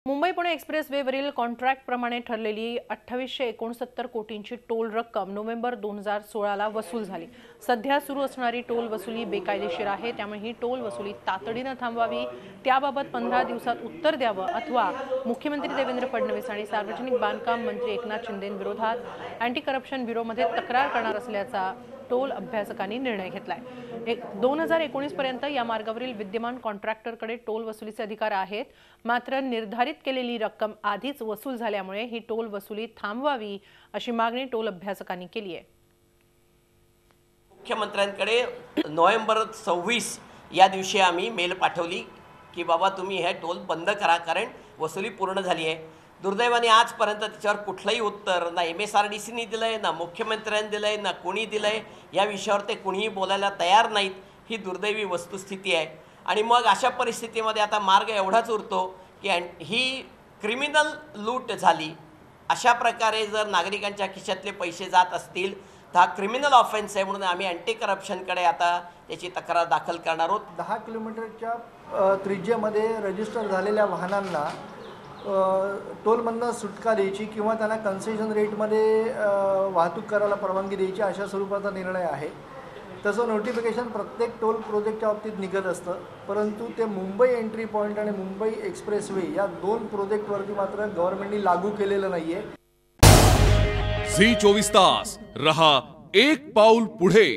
Mumbai Pune express वेवरील contract प्रमाणे ठरलेली 2869 कोटींची टोल रक्कम नोव्हेंबर 2016 ला वसूल झाली। सध्या सुरू असणारी टोल वसुली बेकायदेशीर आहे, त्यामुळे ही टोल वसुली तातडीने थांबवावी, त्याबाबत 15 दिवसात उत्तर द्यावं अथवा मुख्यमंत्री देवेंद्र फडणवीस आणि सार्वजनिक बांधकाम मंत्री एकनाथ शिंदेंविरोधात अँटी करप्शन ब्युरोमध्ये तक्रार करणार असल्याचा टोल अभ्यासकांनी निर्णय घेतलाय। 2019 पर्यंत या मार्गावरील विद्यमान कॉन्ट्रॅक्टरकडे टोल वसुलीचे अधिकार आहेत, मात्र निर्धारित केलेली रक्कम आधीच वसूल झाल्यामुळे ही टोल वसुली थांबवावी अशी मागणी टोल अभ्यासकांनी केली आहे। मुख्यमंत्र्यांकडे नोव्हेंबर 26 या दिवशी आम्ही मेल पाठवली की बाबा तुम्ही हे टोल बंद करा, कारण वसुली पूर्ण झाली आहे। दुर्दैवाने आजपर्यंत त्याच्यावर कुठलंही उत्तर ना MSRDCने दिलंय, ना मुख्यमंत्र्यांनी दिलंय, ना कोणी दिलंय। या विषयावर ते कुणीही बोलायला तयार नाहीत। ही दुर्दैवी वस्तुस्थिती आहे। आणि मग अशा परिस्थितीमध्ये आता मार्ग एवढाच उरतो की ही क्रिमिनल लूट झाली। अशा प्रकारे जर नागरिकांच्या खिशातले पैसे जात असतील तर हा क्रिमिनल ऑफेन्स आहे, म्हणून आम्ही अँटी करप्शनकडे आता त्याची तक्रार दाखल करणार आहोत। 10 किलोमीटरच्या त्रिज्येमध्ये रजिस्टर झालेल्या वाहनांना टोलमधून सुटका द्यायची किंवा त्यांना कन्सेशन रेटमध्ये वाहतूक करायला परवानगी द्यायची अशा स्वरूपाचा निर्णय आहे। तसं नोटिफिकेशन प्रत्येक टोल प्रोजेक्टच्या बाबतीत निघत असतं, परंतु ते मुंबई एंट्री पॉईंट आणि मुंबई एक्सप्रेसवे या 2 प्रोजेक्टवरती मात्र गव्हर्नमेंटने लागू केलेलं नाहीये। झी 24 तास रहा एक पाऊल पुढे।